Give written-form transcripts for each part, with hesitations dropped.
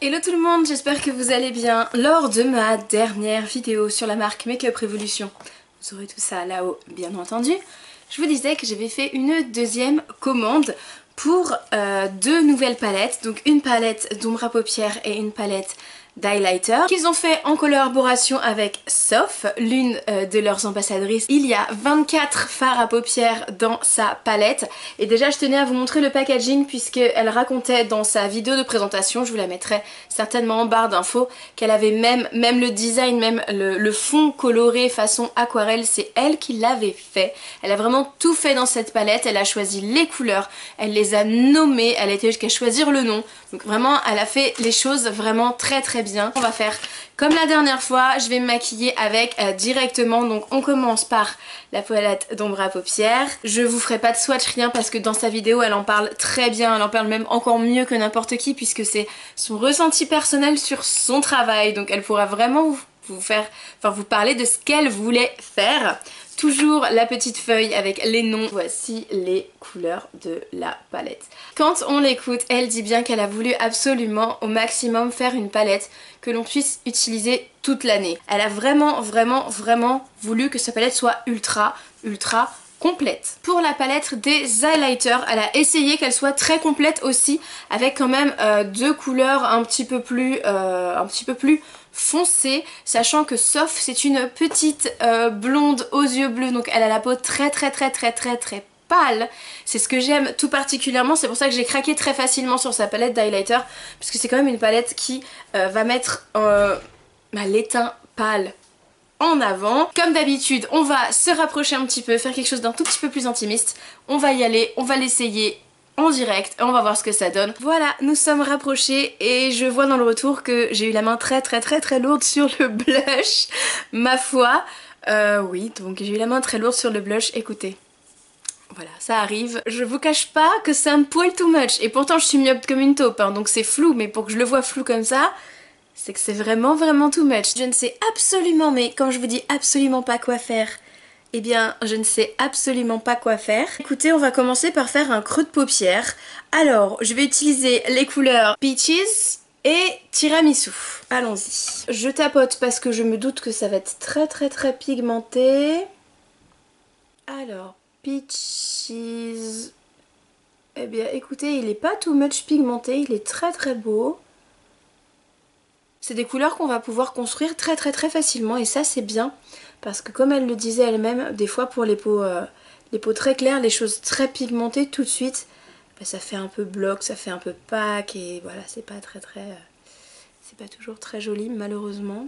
Hello tout le monde, j'espère que vous allez bien. Lors de ma dernière vidéo sur la marque Makeup Revolution, vous aurez tout ça là-haut bien entendu, je vous disais que j'avais fait une deuxième commande pour deux nouvelles palettes. Donc une palette d'ombre à paupières et une palette d'highlighter qu'ils ont fait en collaboration avec Sof, l'une de leurs ambassadrices. Il y a 24 fards à paupières dans sa palette et déjà je tenais à vous montrer le packaging puisqu'elle racontait dans sa vidéo de présentation, je vous la mettrai certainement en barre d'infos, qu'elle avait même le design, même le fond coloré façon aquarelle, c'est elle qui l'avait fait. Elle a vraiment tout fait dans cette palette, elle a choisi les couleurs, elle les a nommées, elle a été jusqu'à choisir le nom, donc vraiment elle a fait les choses vraiment très bien. On va faire comme la dernière fois, je vais me maquiller avec directement, donc on commence par la palette d'ombre à paupières. Je vous ferai pas de swatch rien parce que dans sa vidéo elle en parle très bien, elle en parle même encore mieux que n'importe qui puisque c'est son ressenti personnel sur son travail, donc elle pourra vraiment vous parler de ce qu'elle voulait faire. Toujours la petite feuille avec les noms. Voici les couleurs de la palette. Quand on l'écoute, elle dit bien qu'elle a voulu absolument au maximum faire une palette que l'on puisse utiliser toute l'année. Elle a vraiment voulu que sa palette soit ultra complète. Pour la palette des highlighters, elle a essayé qu'elle soit très complète aussi, avec quand même deux couleurs un petit peu plus foncée, sachant que Sof c'est une petite blonde aux yeux bleus, donc elle a la peau très pâle. C'est ce que j'aime tout particulièrement, c'est pour ça que j'ai craqué très facilement sur sa palette d'highlighter, parce que c'est quand même une palette qui va mettre l'étain pâle en avant. Comme d'habitude, on va se rapprocher un petit peu, faire quelque chose d'un tout petit peu plus intimiste. On va y aller, on va l'essayer en direct et on va voir ce que ça donne. Voilà, nous sommes rapprochés et je vois dans le retour que j'ai eu la main très lourde sur le blush, ma foi. Oui, donc j'ai eu la main très lourde sur le blush, écoutez. Voilà, ça arrive. Je vous cache pas que c'est un poil too much et pourtant je suis myope comme une taupe, hein, donc c'est flou, mais pour que je le vois flou comme ça, c'est que c'est vraiment too much. Je ne sais absolument, mais quand je vous dis absolument pas quoi faire, eh bien je ne sais absolument pas quoi faire. Écoutez, on va commencer par faire un creux de paupière. Alors, je vais utiliser les couleurs Peaches et Tiramisu. Allons-y. Je tapote parce que je me doute que ça va être très pigmenté. Alors, Peaches... Eh bien écoutez, il est pas too much pigmenté, il est très beau. C'est des couleurs qu'on va pouvoir construire très facilement et ça c'est bien parce que comme elle le disait elle-même, des fois pour les peaux très claires, les choses très pigmentées tout de suite, ça fait un peu bloc, ça fait un peu pack et voilà, c'est pas c'est pas toujours très joli malheureusement.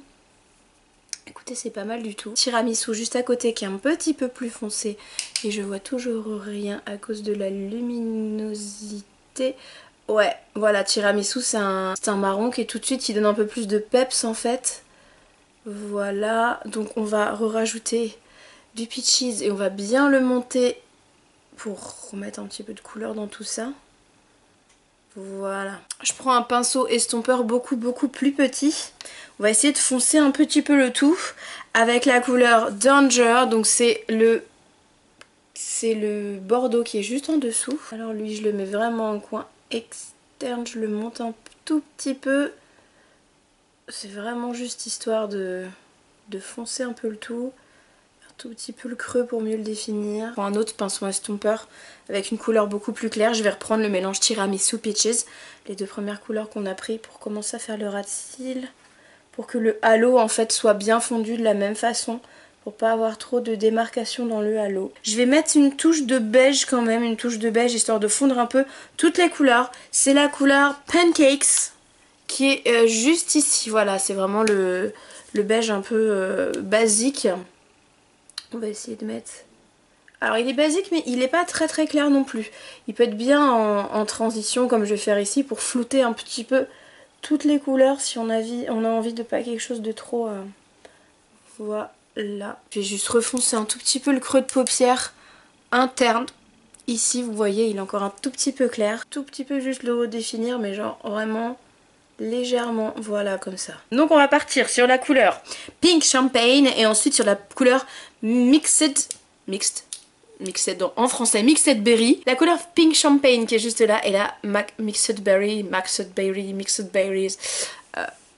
Écoutez, c'est pas mal du tout. Tiramisu juste à côté qui est un petit peu plus foncé et je vois toujours rien à cause de la luminosité. Ouais, voilà, Tiramisu c'est un marron qui est tout de suite, qui donne un peu plus de peps en fait. Voilà, donc on va rajouter du Peaches et on va bien le monter pour remettre un petit peu de couleur dans tout ça. Voilà. Je prends un pinceau estompeur beaucoup plus petit. On va essayer de foncer un petit peu le tout avec la couleur Danger, donc c'est le bordeaux qui est juste en dessous. Alors lui je le mets vraiment en coin externe, je le monte un tout petit peu. C'est vraiment juste histoire de foncer un peu le tout. Un tout petit peu le creux pour mieux le définir. Je prends un autre pinceau estompeur avec une couleur beaucoup plus claire. Je vais reprendre le mélange Tiramisu Peaches. Les deux premières couleurs qu'on a pris pour commencer à faire le ras de cils. Pour que le halo en fait soit bien fondu de la même façon. Pour pas avoir trop de démarcation dans le halo. Je vais mettre une touche de beige quand même, une touche de beige histoire de fondre un peu toutes les couleurs. C'est la couleur Pancakes qui est juste ici. Voilà, c'est vraiment le beige un peu basique. On va essayer de mettre... Alors il est basique mais il n'est pas très clair non plus. Il peut être bien en transition comme je vais faire ici pour flouter un petit peu toutes les couleurs si on a envie de pas quelque chose de trop... Voilà. Je vais juste refoncer un tout petit peu le creux de paupière interne. Ici vous voyez il est encore un tout petit peu clair. Tout petit peu juste le redéfinir mais genre vraiment légèrement, voilà comme ça. Donc on va partir sur la couleur Pink Champagne et ensuite sur la couleur Mixed en français Mixed Berry. La couleur Pink Champagne qui est juste là et là Mixed Berries,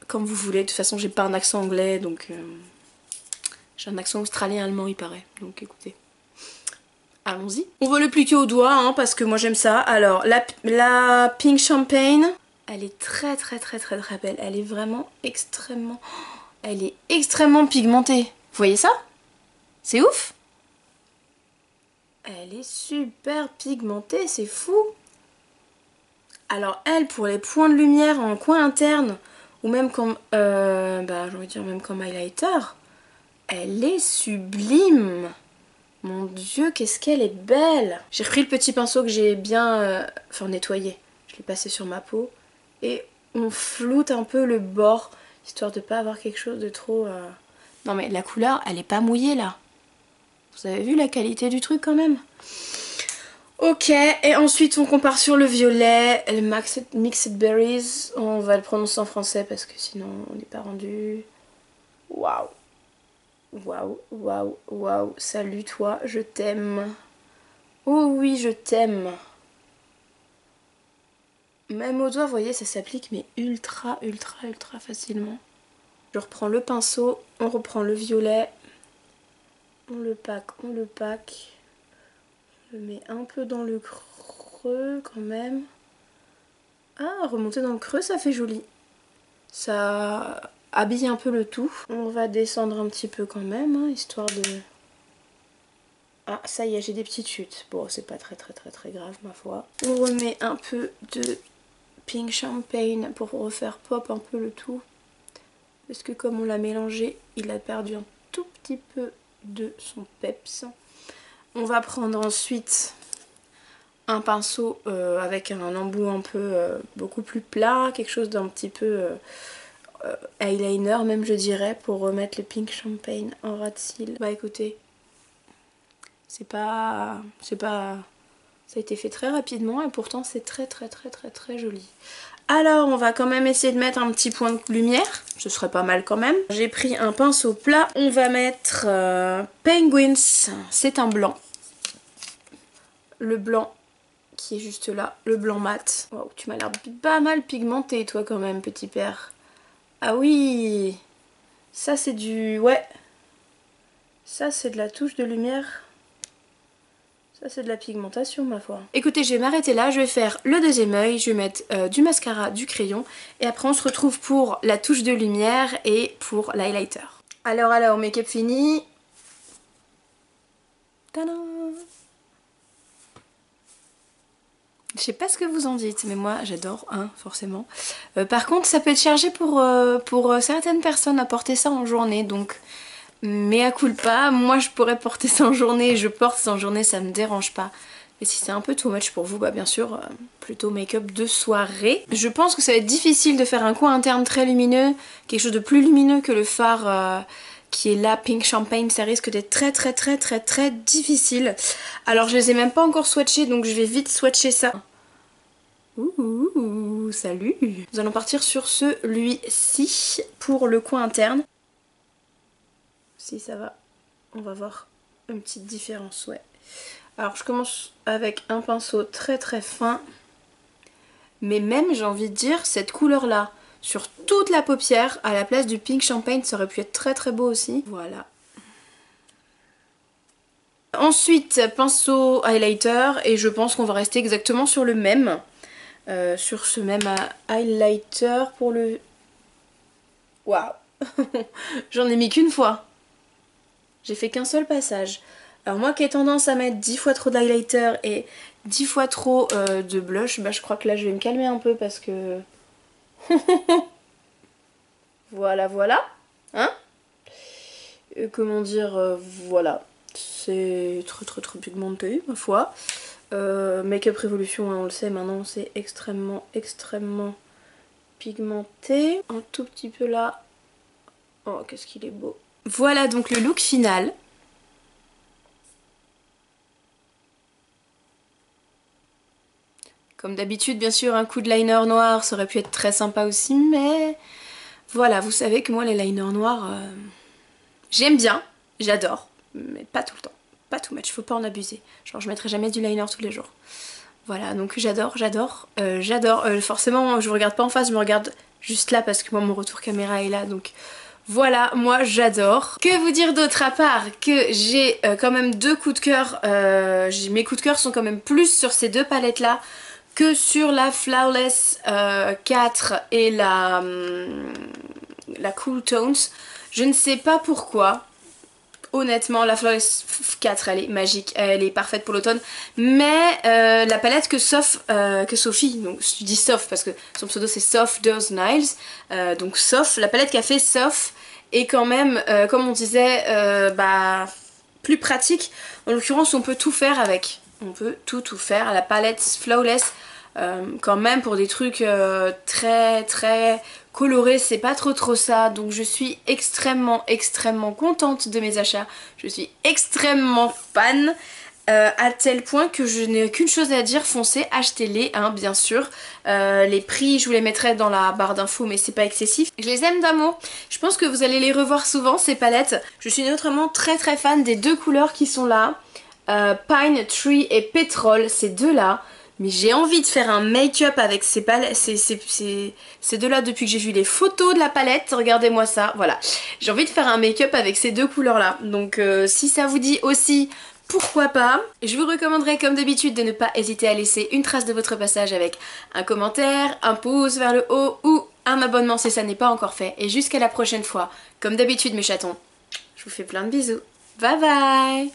comme vous voulez. De toute façon j'ai pas un accent anglais donc j'ai un accent australien allemand il paraît, donc écoutez. Allons-y. On voit le pliquer au doigt hein, parce que moi j'aime ça. Alors la Pink Champagne, elle est très belle. Elle est vraiment extrêmement... Elle est extrêmement pigmentée. Vous voyez ça? C'est ouf. Elle est super pigmentée, c'est fou. Alors elle, pour les points de lumière en coin interne, ou même comme... j'ai envie de dire même comme highlighter, elle est sublime. Mon dieu, qu'est-ce qu'elle est belle! J'ai repris le petit pinceau que j'ai bien nettoyé. Je l'ai passé sur ma peau. Et on floute un peu le bord, histoire de pas avoir quelque chose de trop... Non mais la couleur, elle est pas mouillée là. Vous avez vu la qualité du truc quand même? Ok, et ensuite on compare sur le violet, le Mixed Berries. On va le prononcer en français parce que sinon on n'est pas rendu... Waouh! Waouh, salut toi, je t'aime. Oh oui, je t'aime. Même au doigt, vous voyez, ça s'applique mais ultra facilement. Je reprends le pinceau, on reprend le violet. On le pack. On le met un peu dans le creux quand même. Ah, remonter dans le creux, ça fait joli. Ça... habille un peu le tout. On va descendre un petit peu quand même, hein, histoire de... Ah, ça y est, j'ai des petites chutes. Bon, c'est pas très grave, ma foi. On remet un peu de Pink Champagne pour refaire pop un peu le tout. Parce que comme on l'a mélangé, il a perdu un tout petit peu de son peps. On va prendre ensuite un pinceau avec un embout un peu beaucoup plus plat, quelque chose d'un petit peu... eyeliner même je dirais, pour remettre le Pink Champagne en ras de cils. Bah écoutez, c'est pas... ça a été fait très rapidement et pourtant c'est très joli. Alors on va quand même essayer de mettre un petit point de lumière, ce serait pas mal quand même. J'ai pris un pinceau plat, on va mettre Penguins, c'est un blanc. Le blanc qui est juste là, le blanc mat. Wow, tu m'as l'air pas mal pigmenté toi quand même petit père. Ah oui, ça c'est du... ouais, ça c'est de la touche de lumière. Ça c'est de la pigmentation ma foi. Écoutez, je vais m'arrêter là, je vais faire le deuxième œil, je vais mettre du mascara, du crayon. Et après on se retrouve pour la touche de lumière et pour l'highlighter. Alors, make-up fini. Tadam! Je sais pas ce que vous en dites, mais moi j'adore, hein, forcément. Par contre, ça peut être chargé pour certaines personnes à porter ça en journée, donc mea culpa. Moi je pourrais porter ça en journée, je porte ça en journée, ça me dérange pas. Mais si c'est un peu too much pour vous, bah bien sûr, plutôt make-up de soirée. Je pense que ça va être difficile de faire un coin interne très lumineux, quelque chose de plus lumineux que le fard qui est là, Pink Champagne, ça risque d'être très difficile. Alors je les ai même pas encore swatchés, donc je vais vite swatcher ça. Ouh, salut! Nous allons partir sur celui-ci pour le coin interne. Si ça va, on va voir une petite différence, ouais. Alors je commence avec un pinceau très fin. Mais même, j'ai envie de dire, cette couleur-là, sur toute la paupière, à la place du Pink Champagne, ça aurait pu être très beau aussi. Voilà. Ensuite, pinceau highlighter, et je pense qu'on va rester exactement sur le même. Sur ce même highlighter pour le... Waouh. J'en ai mis qu'une fois. J'ai fait qu'un seul passage. Alors moi qui ai tendance à mettre 10 fois trop d'highlighter et 10 fois trop de blush, bah je crois que là je vais me calmer un peu parce que... voilà. Hein? Comment dire, voilà. C'est très pigmenté, ma foi. Make-up Révolution, hein, on le sait maintenant, c'est extrêmement pigmenté. Un tout petit peu là. Oh, qu'est-ce qu'il est beau. Voilà donc le look final. Comme d'habitude, bien sûr, un coup de liner noir, ça aurait pu être très sympa aussi, mais... Voilà, vous savez que moi, les liners noirs, j'aime bien, j'adore, mais pas tout le temps. pas too much, faut pas en abuser. Genre je mettrai jamais du liner tous les jours. Voilà, donc j'adore, j'adore. Forcément, je vous regarde pas en face, je me regarde juste là parce que moi mon retour caméra est là, donc voilà, moi j'adore. Que vous dire d'autre à part que j'ai quand même deux coups de cœur. Mes coups de cœur sont quand même plus sur ces deux palettes là que sur la Flawless 4 et la Cool Tones. Je ne sais pas pourquoi. Honnêtement, la Flawless 4 elle est magique, elle est parfaite pour l'automne. Mais la palette que Sophie, donc je dis Soph parce que son pseudo c'est Soph Does Niles, donc Soph, la palette qu'a fait Soph est quand même, comme on disait, plus pratique. En l'occurrence, on peut tout faire avec. On peut tout faire. La palette Flawless, quand même pour des trucs très colorés, c'est pas trop ça. Donc je suis extrêmement contente de mes achats. Je suis extrêmement fan. À tel point que je n'ai qu'une chose à dire, foncez, achetez-les, hein, bien sûr. Les prix, je vous les mettrai dans la barre d'infos, mais c'est pas excessif. Je les aime d'amour. Je pense que vous allez les revoir souvent, ces palettes. Je suis notamment très fan des deux couleurs qui sont là. Pine Tree et Petrol, ces deux-là. Mais j'ai envie de faire un make-up avec ces deux-là depuis que j'ai vu les photos de la palette. Regardez-moi ça, voilà. J'ai envie de faire un make-up avec ces deux couleurs-là. Donc si ça vous dit aussi, pourquoi pas. Je vous recommanderais comme d'habitude de ne pas hésiter à laisser une trace de votre passage avec un commentaire, un pouce vers le haut ou un abonnement si ça n'est pas encore fait. Et jusqu'à la prochaine fois, comme d'habitude mes chatons, je vous fais plein de bisous. Bye bye.